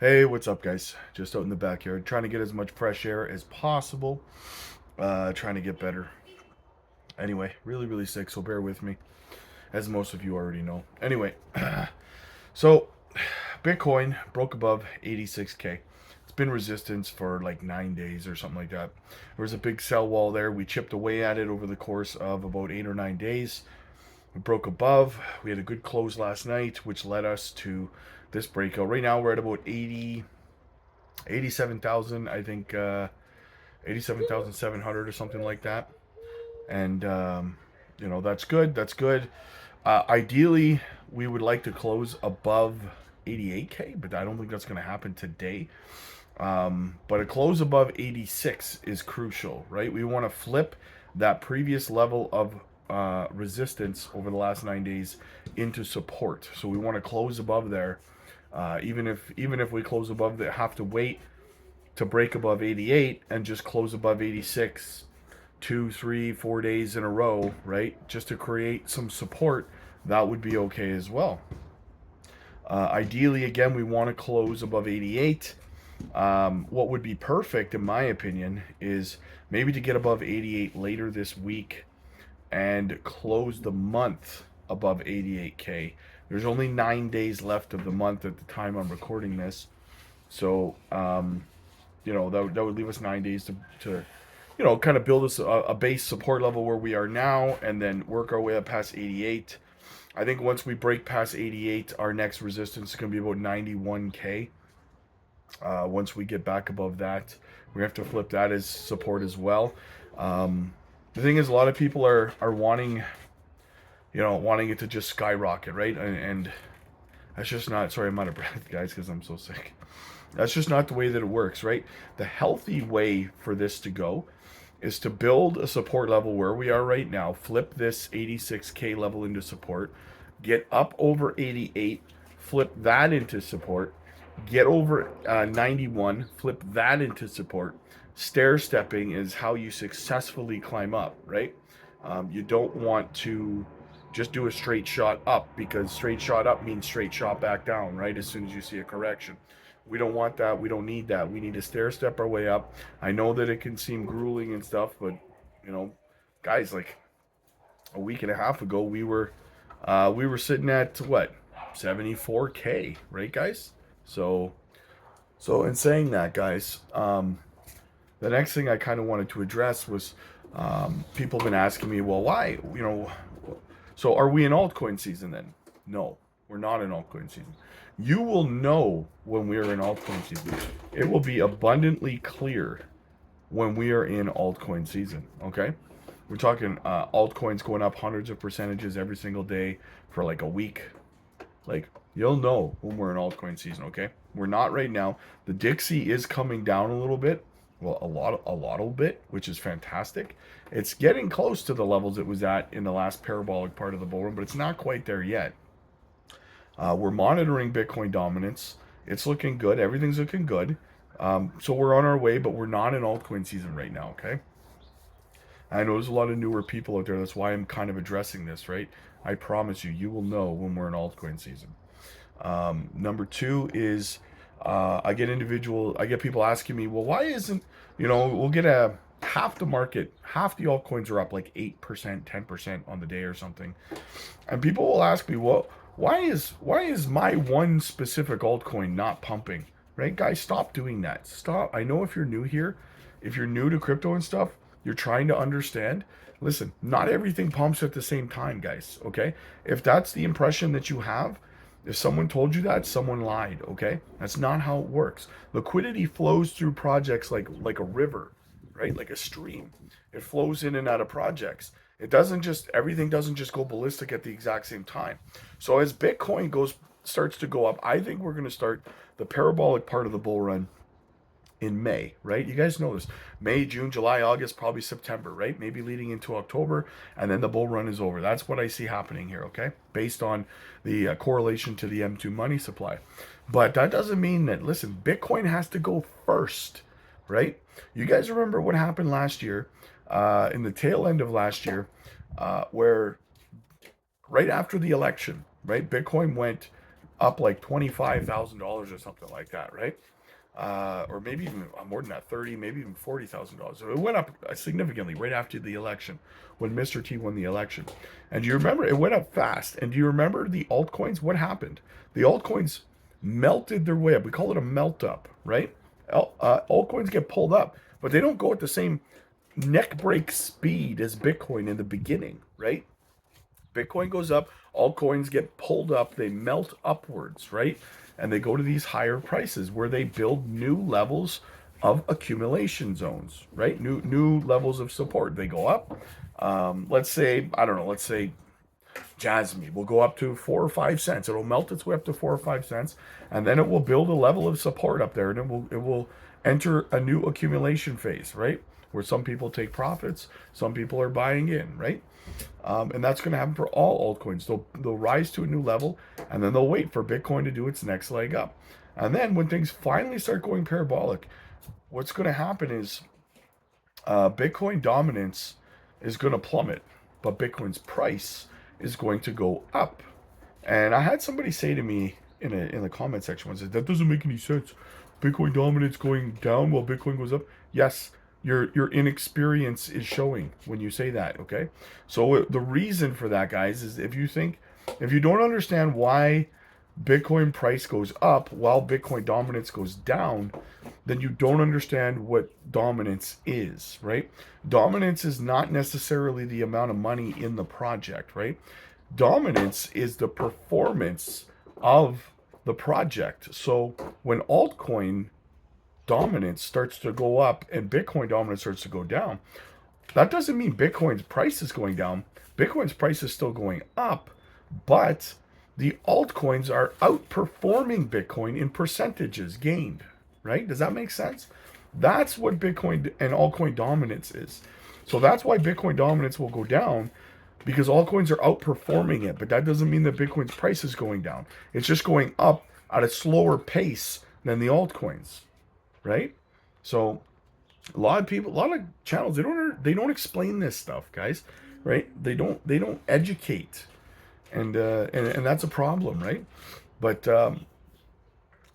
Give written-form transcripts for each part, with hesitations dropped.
Hey, what's up, guys? Just out in the backyard, trying to get as much fresh air as possible. Trying to get better. Anyway, really, really sick, so bear with me, as most of you already know. Anyway, so Bitcoin broke above 86K. It's been resistance for like 9 days or something like that. There was a big sell wall there. We chipped away at it over the course of about 8 or 9 days. We broke above. We had a good close last night, which led us to this breakout. Right now, we're at about 87,000, I think, 87,700 or something like that. And, that's good. That's good. Ideally, we would like to close above 88K, but I don't think that's going to happen today. But a close above 86 is crucial, right? We want to flip that previous level of resistance over the last 9 days into support. So we want to close above there. Even if we close above that, have to wait to break above 88 and just close above 86 2, 3, 4 days in a row, right? Just to create some support, that would be okay as well. Ideally, again, we want to close above 88. What would be perfect, in my opinion, is maybe to get above 88 later this week and close the month above 88K. There's only 9 days left of the month at the time I'm recording this. So, that would leave us 9 days to kind of build us a base support level where we are now and then work our way up past 88. I think once we break past 88, our next resistance is going to be about 91K. Once we get back above that, we have to flip that as support as well. The thing is, a lot of people are wanting, wanting it to just skyrocket, right? And that's just not, sorry, I'm out of breath, guys, because I'm so sick. That's just not the way that it works, right? The healthy way for this to go is to build a support level where we are right now, flip this 86K level into support, get up over 88, flip that into support, get over 91, flip that into support. Stair stepping is how you successfully climb up, right? You don't want to just do a straight shot up, because straight shot up means straight shot back down, right? As soon as you see a correction. We don't want that. We don't need that. We need to stair step our way up. I know that it can seem grueling and stuff, but guys, like a week and a half ago, we were sitting at what, 74K, right, guys? So in saying that, guys, the next thing I kind of wanted to address was people have been asking me, well, why, so are we in altcoin season then? No, we're not in altcoin season. You will know when we are in altcoin season. It will be abundantly clear when we are in altcoin season, okay? We're talking altcoins going up hundreds of percentages every single day for like a week. Like, you'll know when we're in altcoin season, okay? We're not right now. The Dixie is coming down a little bit. Well, a little bit, which is fantastic. It's getting close to the levels it was at in the last parabolic part of the bull run, but it's not quite there yet. We're monitoring Bitcoin dominance. It's looking good. Everything's looking good. So we're on our way, but we're not in altcoin season right now, okay? I know there's a lot of newer people out there. That's why I'm kind of addressing this, right? I promise you, you will know when we're in altcoin season. Number two is I get people asking me, well, why isn't, we'll get half the market, half the altcoins are up like 8%, 10% on the day or something. And people will ask me, well, why is my one specific altcoin not pumping? Right, guys, stop doing that. Stop. I know if you're new here, if you're new to crypto and stuff, you're trying to understand. Listen, not everything pumps at the same time, guys. Okay, if that's the impression that you have, if someone told you that, someone lied, okay? That's not how it works. Liquidity flows through projects like a river, right? Like a stream. It flows in and out of projects. Everything doesn't just go ballistic at the exact same time. So as Bitcoin starts to go up, I think we're going to start the parabolic part of the bull run in May, right? You guys know this. May, June, July, August, probably September, right? Maybe leading into October, and then the bull run is over. That's what I see happening here, okay? Based on the correlation to the M2 money supply. But that doesn't mean that, listen, Bitcoin has to go first, right? You guys remember what happened last year, in the tail end of last year, where right after the election, right, Bitcoin went up like $25,000 or something like that, right? Or maybe even more than that, 30, maybe even $40,000. So it went up significantly right after the election when Mr. T won the election. And do you remember it went up fast? And do you remember the altcoins? What happened? The altcoins melted their way up. We call it a melt up, right? Altcoins get pulled up, but they don't go at the same neck break speed as Bitcoin in the beginning, right? Bitcoin goes up, altcoins get pulled up, they melt upwards, right? And they go to these higher prices where they build new levels of accumulation zones, right? New levels of support. They go up. Let's say, I don't know, let's say Jasmine will go up to 4 or 5 cents. It'll melt its way up to 4 or 5 cents, and then it will build a level of support up there, and it will enter a new accumulation phase, right? Where some people take profits, some people are buying in, right? And that's going to happen for all altcoins. They'll rise to a new level, and then they'll wait for Bitcoin to do its next leg up. And then when things finally start going parabolic, what's going to happen is Bitcoin dominance is going to plummet, but Bitcoin's price is going to go up. And I had somebody say to me in the comment section once, that doesn't make any sense. Bitcoin dominance going down while Bitcoin goes up. Yes, your inexperience is showing when you say that. Okay, so the reason for that, guys, is if you don't understand why Bitcoin price goes up while Bitcoin dominance goes down, then you don't understand what dominance is, right? Dominance is not necessarily the amount of money in the project, right? Dominance is the performance of the project. So when altcoin dominance starts to go up and Bitcoin dominance starts to go down, that doesn't mean Bitcoin's price is going down. Bitcoin's price is still going up, but the altcoins are outperforming Bitcoin in percentages gained, right? Does that make sense? That's what Bitcoin and altcoin dominance is. So that's why Bitcoin dominance will go down, because altcoins are outperforming it, but that doesn't mean that Bitcoin's price is going down. It's just going up at a slower pace than the altcoins, right? So a lot of people, a lot of channels, they don't explain this stuff, guys, right? They don't educate, and that's a problem, right? But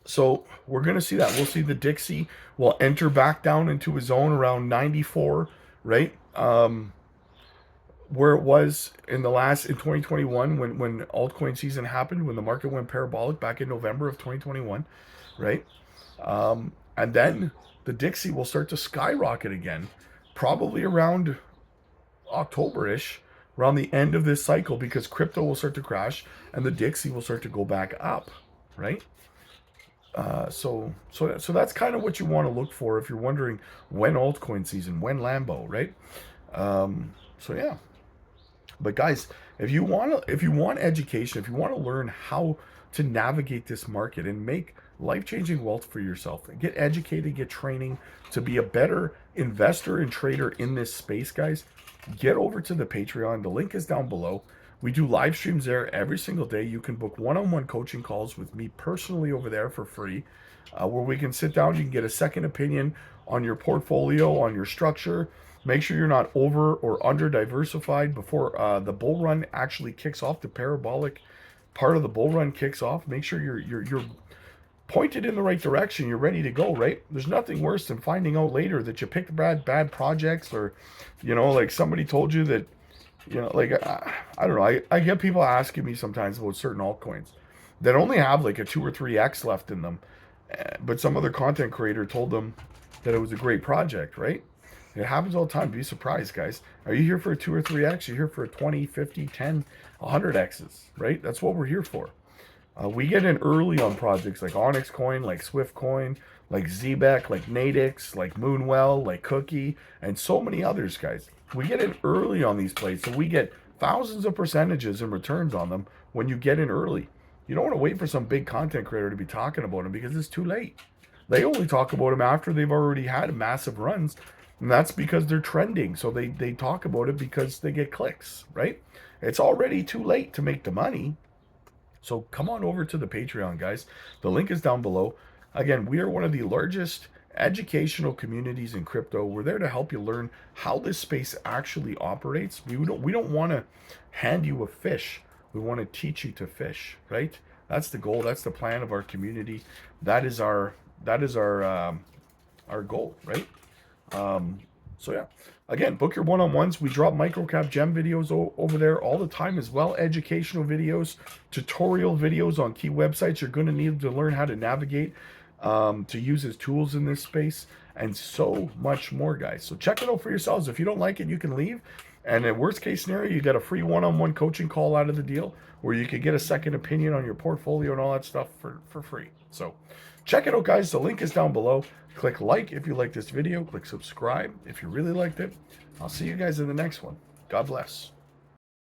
so we're gonna see that. We'll see the Dixie will enter back down into a zone around 94, right? Where it was in 2021 when altcoin season happened, when the market went parabolic back in November of 2021, right? And then the Dixie will start to skyrocket again, probably around October-ish, around the end of this cycle, because crypto will start to crash and the Dixie will start to go back up, right? So that's kind of what you want to look for if you're wondering when altcoin season, when Lambo, right? So yeah. But guys, if you want education, if you want to learn how to navigate this market and make life-changing wealth for yourself, get educated, get training to be a better investor and trader in this space, guys, get over to the Patreon. The link is down below. We do live streams there every single day. You can book one-on-one coaching calls with me personally over there for free, where we can sit down. You can get a second opinion on your portfolio, on your structure. Make sure you're not over or under diversified before the bull run actually kicks off. The parabolic part of the bull run kicks off. Make sure you're pointed in the right direction. You're ready to go, right? There's nothing worse than finding out later that you picked bad projects, or like somebody told you that, like I don't know. I get people asking me sometimes about certain altcoins that only have like a 2 or 3x left in them, but some other content creator told them that it was a great project, right? It happens all the time. Be surprised, guys. Are you here for a 2 or 3x? You're here for a 20, 50, 10, 100x's, right? That's what we're here for. We get in early on projects like Onyx Coin, like Swift Coin, like Zbeck, like Nadix, like Moonwell, like Cookie, and so many others, guys. We get in early on these plays, so we get thousands of percentages in returns on them when you get in early. You don't want to wait for some big content creator to be talking about them, because it's too late. They only talk about them after they've already had massive runs, and that's because they're trending. So they talk about it because they get clicks, right? It's already too late to make the money. So come on over to the Patreon, guys. The link is down below. Again, we are one of the largest educational communities in crypto. We're there to help you learn how this space actually operates. We don't want to hand you a fish. We want to teach you to fish, right? That's the goal. That's the plan of our community. That is our goal, right? So yeah, again, book your one-on-ones. We drop microcap gem videos over there all the time as well. Educational videos, tutorial videos on key websites you're going to need to learn how to navigate, to use as tools in this space, and so much more, guys. So check it out for yourselves. If you don't like it, you can leave. And in worst case scenario, you get a free one-on-one coaching call out of the deal, where you could get a second opinion on your portfolio and all that stuff for free. So check it out, guys. The link is down below. Click like if you like this video. Click subscribe if you really liked it. I'll see you guys in the next one. God bless.